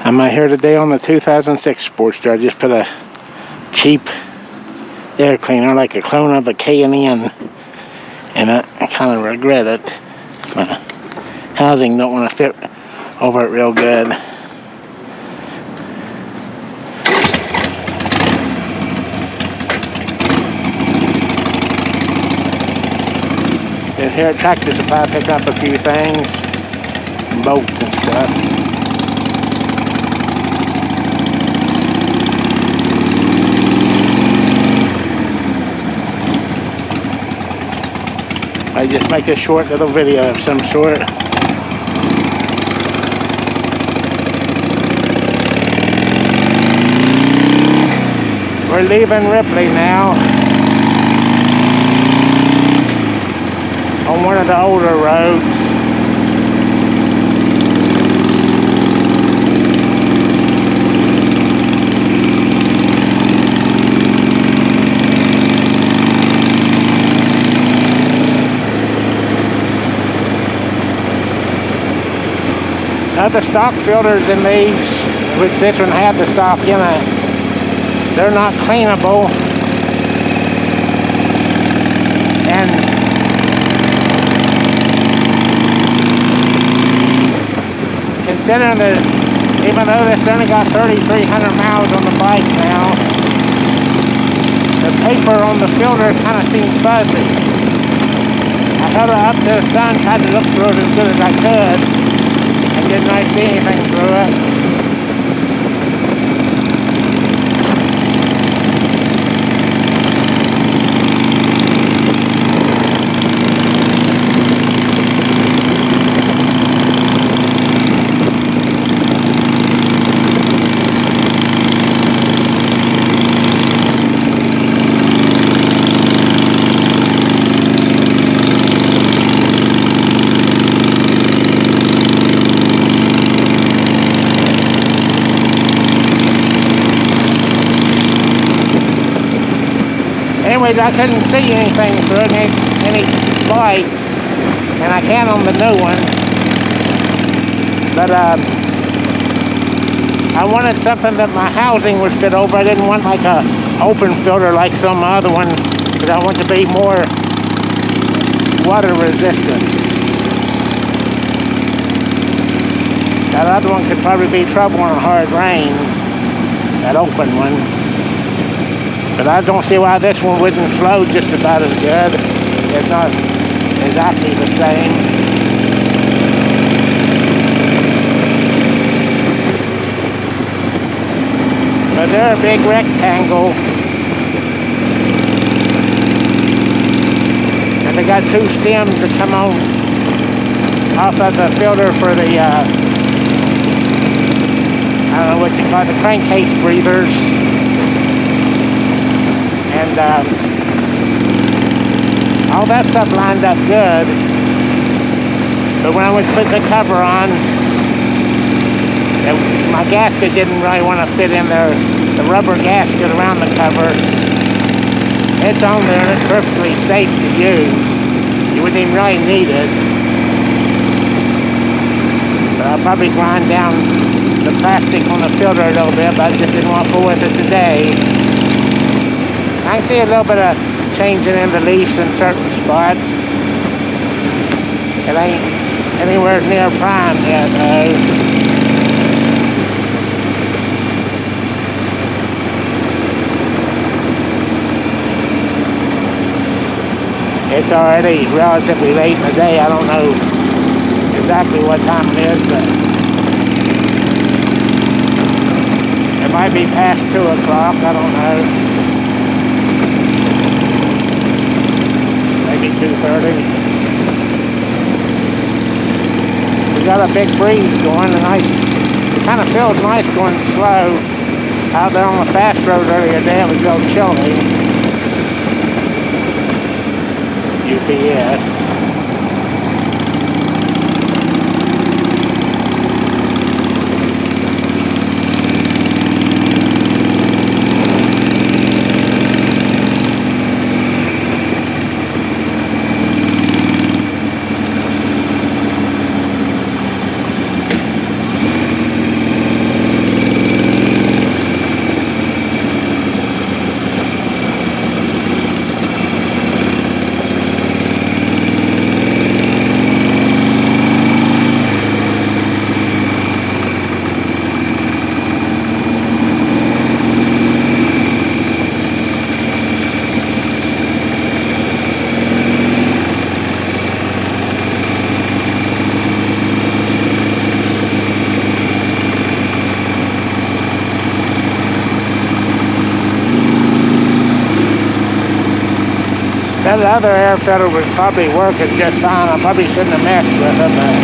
I'm out here today on the 2006 Sportster. I just put a cheap air cleaner, like a clone of a K&N, and I kind of regret it. My housing don't want to fit over it real good. Been here at Tractor Supply, pick up a few things, bolts and stuff. I just make a short little video of some sort. We're leaving Ripley now on one of the older roads. The stock filters in these, which this one had the stock in it, they're not cleanable, and considering that even though this only got 3,300 miles on the bike now, the paper on the filter kind of seems fuzzy. I held it up to the sun, tried to look through it as good as I could. Didn't I see anything through it? Anyways, I couldn't see anything through it, any light, and I can on the new one. But I wanted something that my housing would fit over. I didn't want like a open filter like some other one, because I want to be more water resistant. That other one could probably be trouble in a hard rain, that open one. But I don't see why this one wouldn't flow just about as good. It's not exactly the same. But they're a big rectangle. And they got two stems that come on off of the filter for the, I don't know what you call it, the crankcase breathers. And all that stuff lined up good, but when I was putting the cover on, my gasket didn't really want to fit in there, the rubber gasket around the cover. It's on there and it's perfectly safe to use. You wouldn't even really need it. But I'll probably grind down the plastic on the filter a little bit, but I just didn't want to fool with it today. I can see a little bit of changing in the leaves in certain spots. It ain't anywhere near prime yet, though. It's already relatively late in the day. I don't know exactly what time it is, but it might be past 2 o'clock. I don't know. Maybe 2:30. We got a big breeze going, and it kind of feels nice going slow. Out there on the fast road earlier today, it was real chilly. UPS. That other air filter was probably working just fine. I probably shouldn't have messed with it, but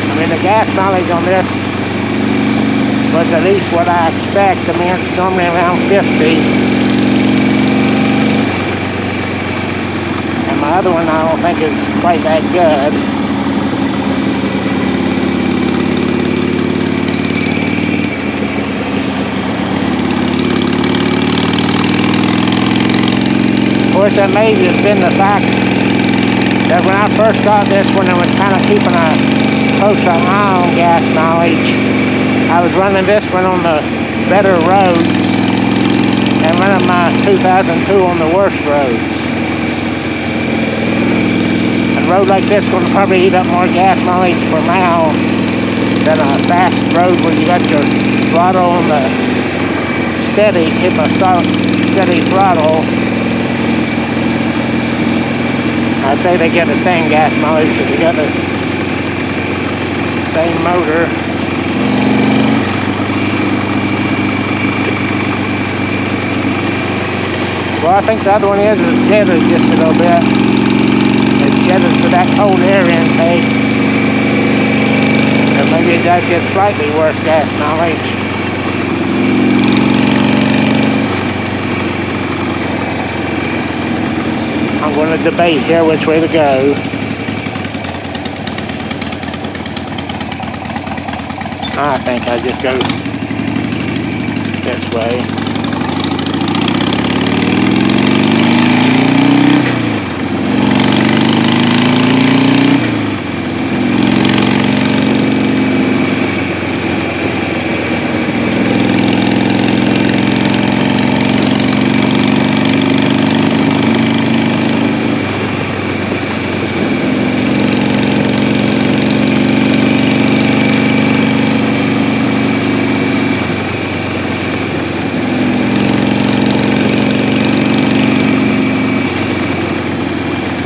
I mean the gas mileage on this was at least what I expect. I mean it's normally around 50. And my other one I don't think is quite that good. Of course, that may have been the fact that when I first got this one, I was kind of keeping a closer eye on gas mileage. I was running this one on the better roads and running my 2002 on the worst roads. A road like this is going to probably eat up more gas mileage per mile than a fast road where you got your throttle on the steady, keep a steady throttle. I'd say they get the same gas mileage because you got the same motor. Well, I think the other one is jetted just a little bit. It's jetted for that cold air intake. So maybe it does get slightly worse gas mileage. I'm going to debate here which way to go. I think I just go this way.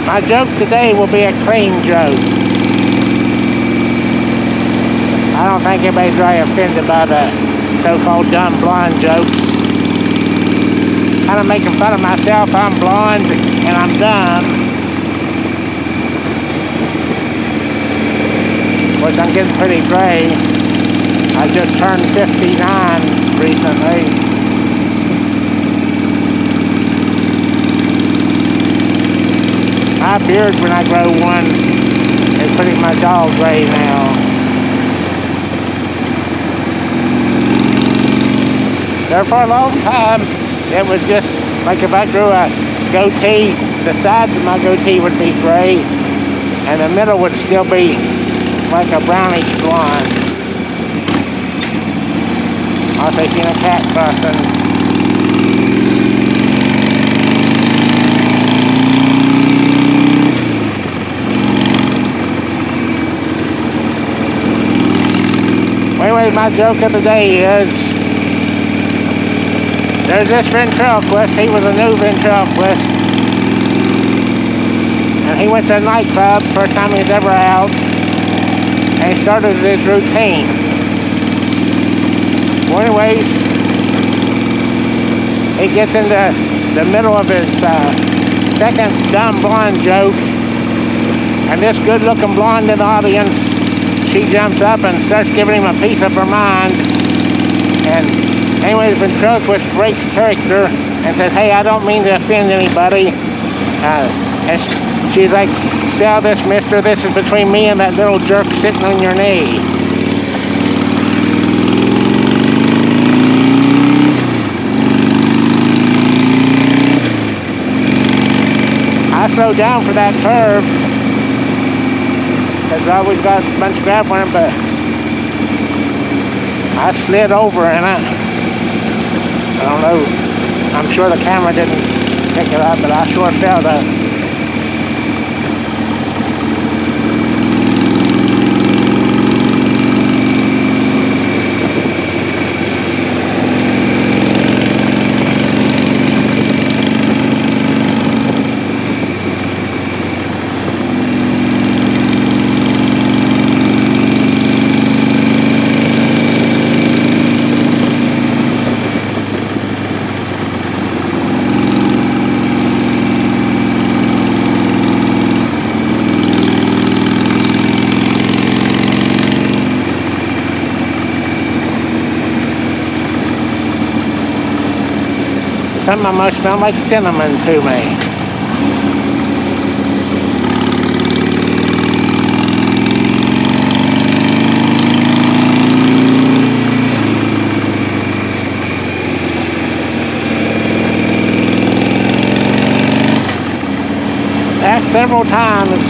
My joke today will be a crane joke. I don't think anybody's really offended by the so-called dumb blonde jokes. Kind of making fun of myself. I'm blonde and I'm dumb. Of course, I'm getting pretty gray. I just turned 59 recently. My beard, when I grow one, is pretty much all gray now. There for a long time, it was just like if I grew a goatee, the sides of my goatee would be gray, and the middle would still be like a brownish blonde. Also seen a cat crossing. Anyway, my joke of the day is, there's this ventriloquist. He was a new ventriloquist, and he went to a nightclub first time he was ever out, and he started his routine. Well, anyways, he gets into the middle of his second dumb blonde joke, and this good-looking blonde in the audience, she jumps up and starts giving him a piece of her mind. And anyway, the ventriloquist breaks character and says, "Hey, I don't mean to offend anybody." And she's like, "Sell this, mister. This is between me and that little jerk sitting on your knee." I slowed down for that curve, because I always got a bunch of grab on it, but I slid over in it. I don't know. I'm sure the camera didn't pick it up, but I sure felt it. Something almost smelled like cinnamon to me. Past several times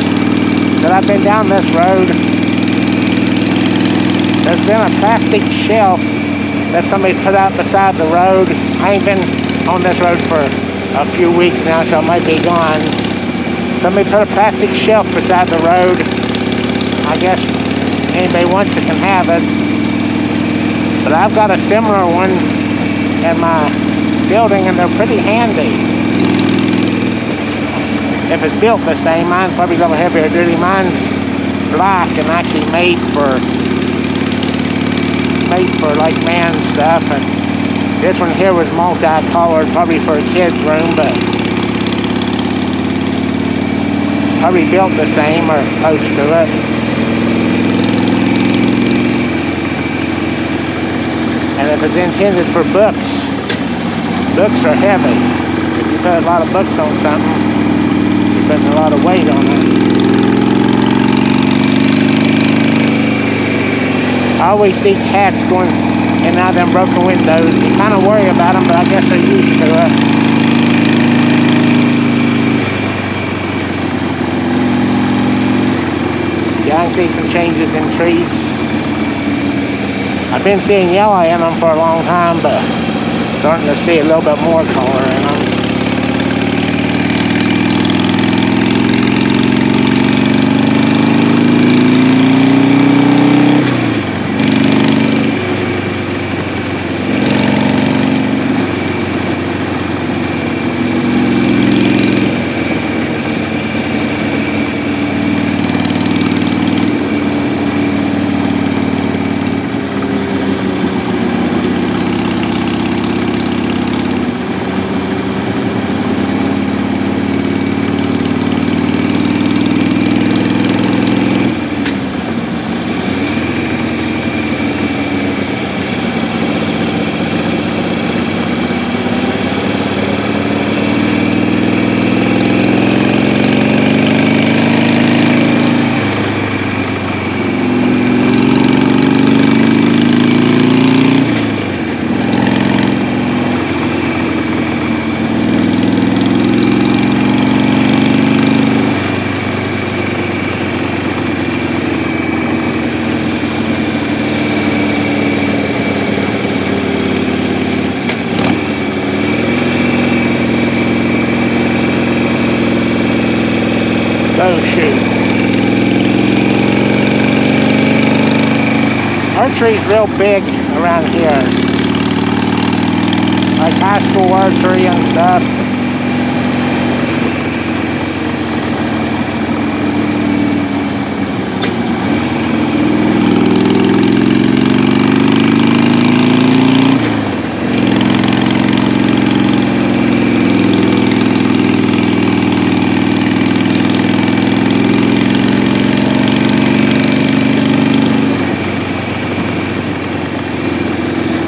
that I've been down this road, there's been a plastic shelf that somebody put out beside the road. I ain't been on this road for a few weeks now, so I might be gone. Somebody put a plastic shelf beside the road. I guess anybody wants it can have it. But I've got a similar one in my building, and they're pretty handy. If it's built the same, mine's probably a little heavier duty. Mine's black and actually made for like man stuff, and this one here was multicolored, probably for a kid's room, but probably built the same or close to it. And if it's intended for books, books are heavy. If you put a lot of books on something, you're putting a lot of weight on it. I always see cats going in and out of them broken windows. You kind of worry about them, but I guess they're used to it. Yeah, I can see some changes in trees. I've been seeing yellow in them for a long time, but starting to see a little bit more color in them. Oh shoot. Archery's real big around here. Like high school archery and stuff.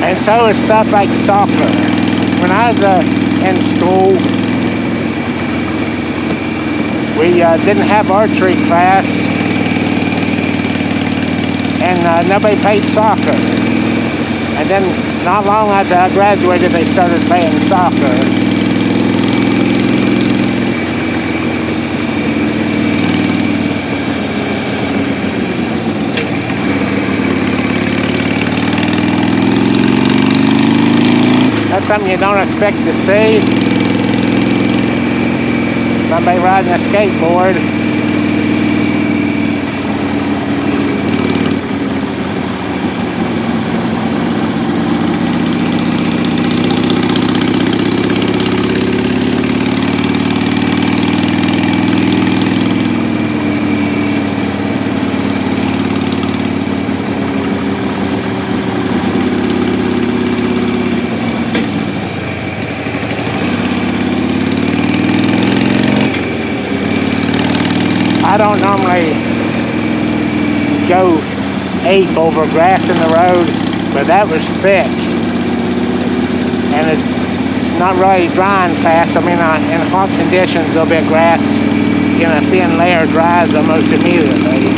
And so is stuff like soccer. When I was in school, we didn't have archery class, and nobody played soccer. And then not long after I graduated, they started playing soccer. That's something you don't expect to see. Somebody riding a skateboard. I don't normally go ape over grass in the road, but that was thick. And it not really drying fast. I mean, in hot conditions, there'll be a grass in a thin layer dries almost immediately.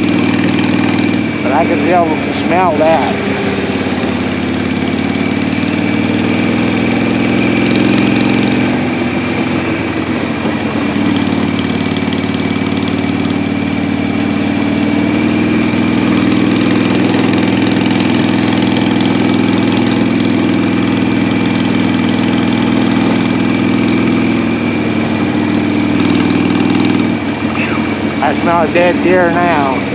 But I can still smell that. I smell a dead deer now.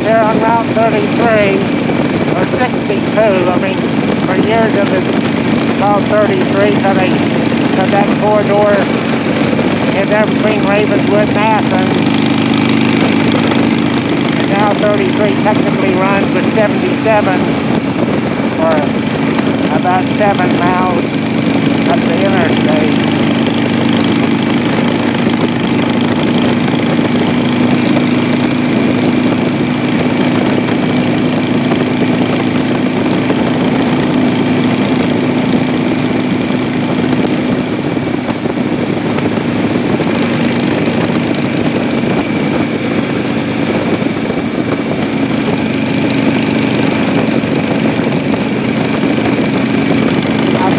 Here on Route 33, or 62, I mean, for years it was called 33, so they cut that corridor in there between Ravenswood and Athens. And now 33 technically runs with 77 for about 7 miles up the interstate.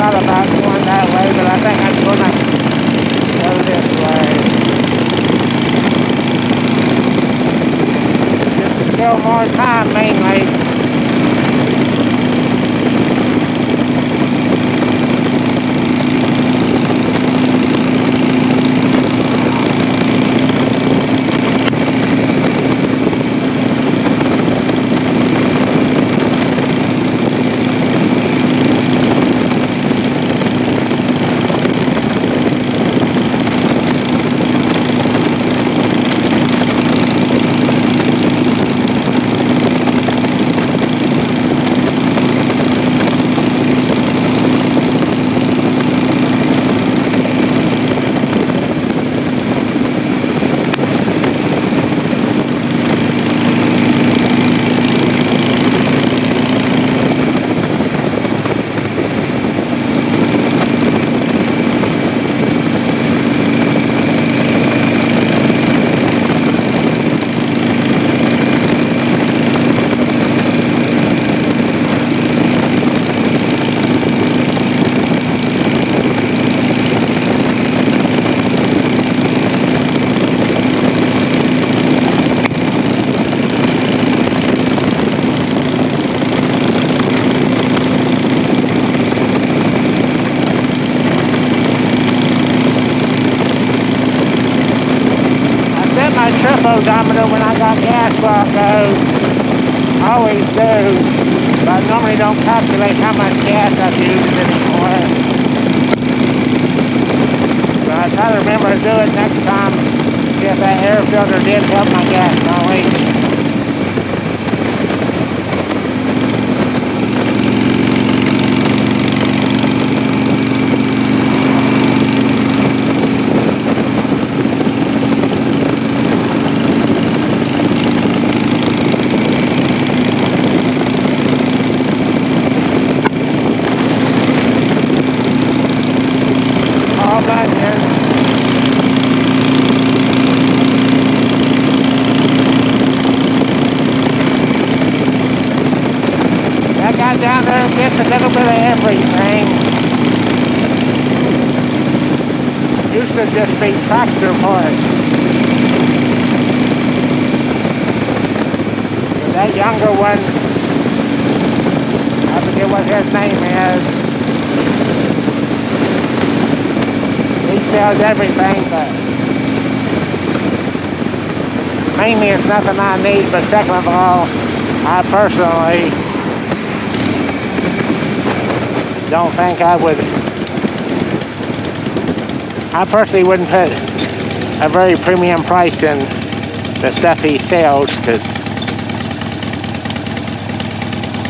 About going that way, but I think I'm gonna go this way. Just to kill more time mainly. odometer when I got gas block goes. Always do. But I normally don't calculate how much gas I've used anymore. So I try to remember to do it next time. See if that air filter did help my gas mileage. Down there and gets a little bit of everything. Used to just be tractor parts. But that younger one, I forget what his name is. He sells everything, but mainly it's nothing I need, but second of all, I personally don't think I personally wouldn't put a very premium price in the stuff he sells, because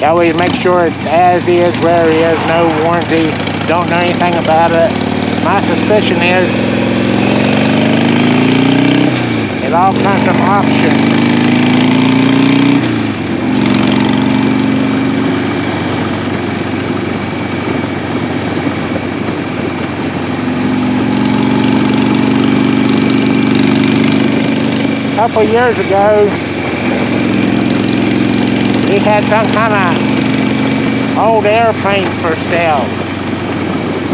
you always make sure it's as is, where he is, no warranty, don't know anything about it. My suspicion is it all comes from auctions. A couple years ago, he had some kind of old airplane for sale.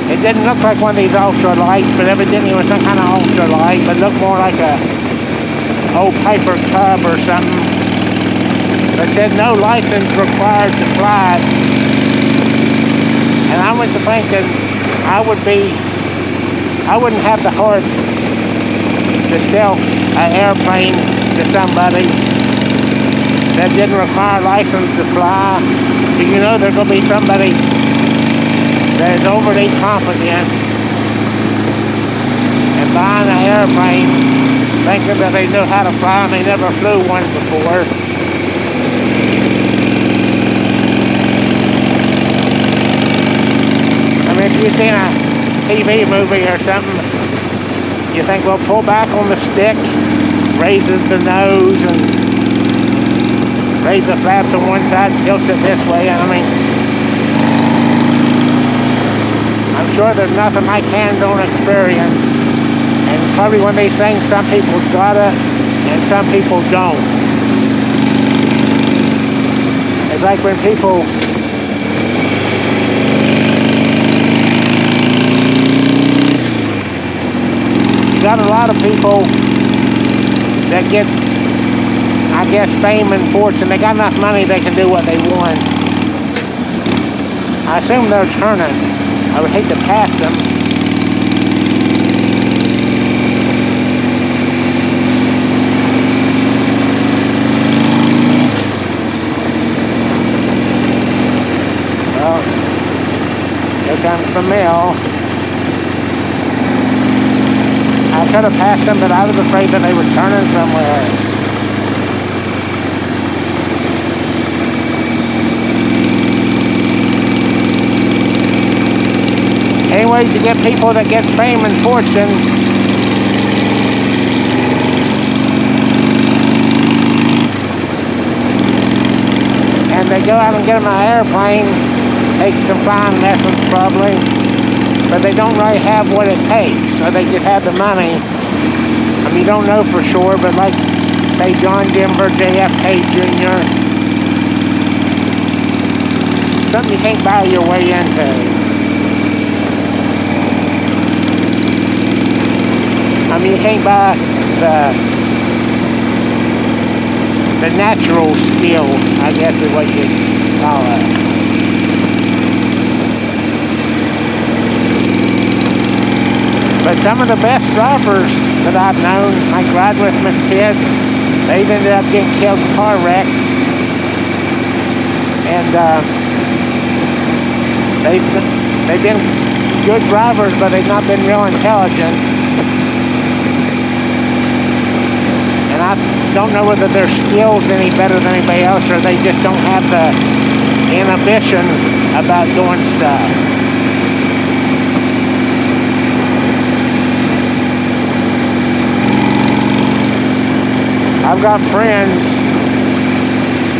It didn't look like one of these ultralights, but evidently it was some kind of ultralight, but looked more like a old Piper Cub or something. But said no license required to fly it. And I went to thinking I wouldn't have the heart to sell an airplane to somebody that didn't require a license to fly. Do you know there's going to be somebody that is overly confident and buying an airplane thinking that they know how to fly and they never flew one before. I mean, if you've seen a TV movie or something, you think, well, pull back on the stick, raises the nose, and raise the flap to one side, tilts it this way. I mean, I'm sure there's nothing like hands-on experience. And probably one of these things, some people's got it, and some people don't. It's like when people got a lot of people that gets, I guess, fame and fortune. They got enough money they can do what they want. I assume they're turning. I would hate to pass them. Well, here comes the mill. I could have passed them, but I was afraid that they were turning somewhere. Anyways, you get people that get fame and fortune. And they go out and get them an airplane, take some flying lessons probably, but they don't really have what it takes, or they just have the money. I mean, you don't know for sure, but like, say, John Denver, JFK Jr., something you can't buy your way into. I mean, you can't buy the natural skill, I guess is what you call it. But some of the best drivers that I've known, like riding with my kids, they've ended up getting killed in car wrecks. And they've been good drivers, but they've not been real intelligent. And I don't know whether their skills any better than anybody else, or they just don't have the inhibition about doing stuff. I've got friends.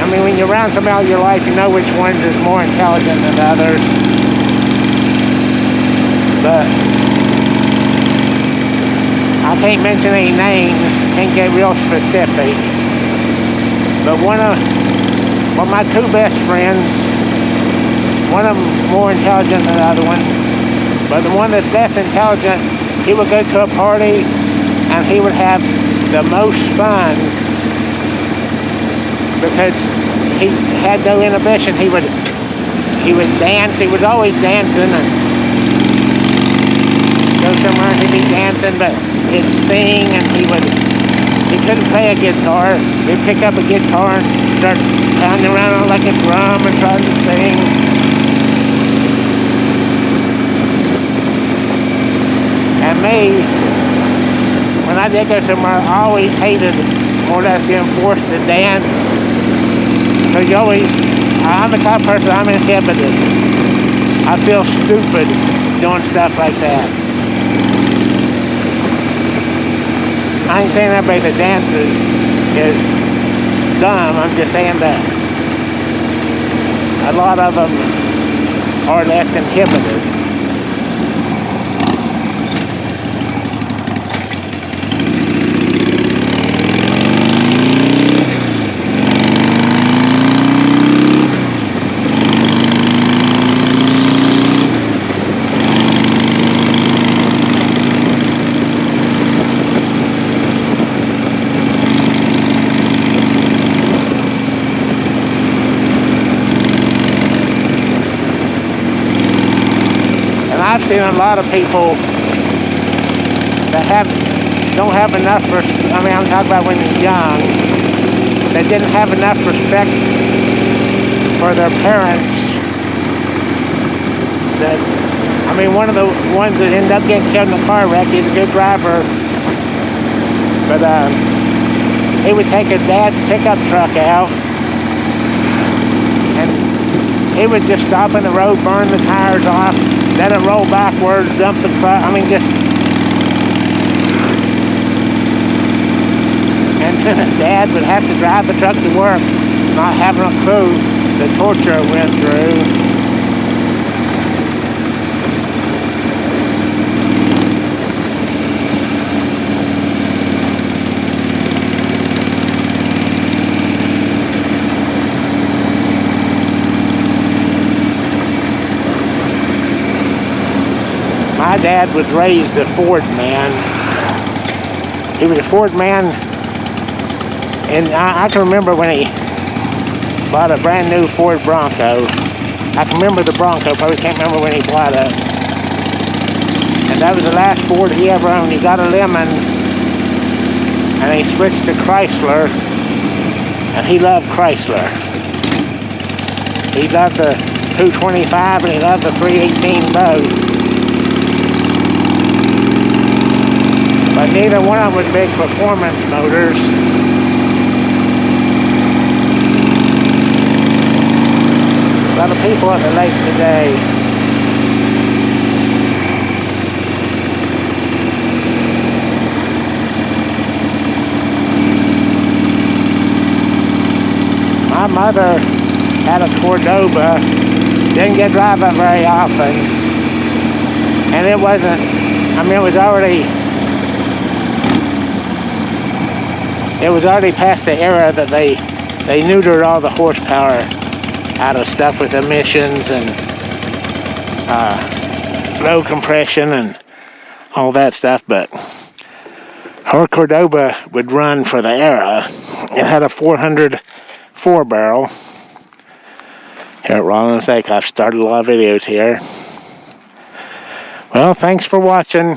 I mean, when you're around somebody all your life, you know which ones is more intelligent than others. But I can't mention any names, can't get real specific. But one of my two best friends, one of them more intelligent than the other one, but the one that's less intelligent, he would go to a party and he would have the most fun because he had no inhibition. He would dance. He was always dancing and go somewhere and he'd be dancing, but he'd sing, and he couldn't play a guitar. He'd pick up a guitar and start pounding around on like a drum and trying to sing. And me, when I did go somewhere, I always hated more or less being forced to dance. Because I'm the type of person, I'm inhibited. I feel stupid doing stuff like that. I ain't saying everybody that dances is dumb, I'm just saying that a lot of them are less inhibited. I've seen a lot of people that don't have enough respect. I mean, I'm talking about when you're young, that didn't have enough respect for their parents. I mean, one of the ones that ended up getting killed in a car wreck, he's a good driver, but he would take his dad's pickup truck out, and he would just stop in the road, burn the tires off, let it roll backwards, dump the truck. I mean, just. And then his dad would have to drive the truck to work, not having a clue the torture it went through. My dad was raised a Ford man. He was a Ford man, and I can remember when he bought a brand new Ford Bronco. I can remember the Bronco, probably can't remember when he bought it. And that was the last Ford he ever owned. He got a Lemon, and he switched to Chrysler, and he loved Chrysler. He loved the 225 and he loved the 318 both. But neither one of them was big performance motors. A lot of people at the lake today. My mother had a Cordoba, didn't get to drive it very often, and it wasn't, I mean, it was already past the era that they neutered all the horsepower out of stuff with emissions and low compression and all that stuff, but her Cordoba would run for the era. It had a 400 4-barrel. Here at Rollins Lake, I've started a lot of videos here. Well, thanks for watching.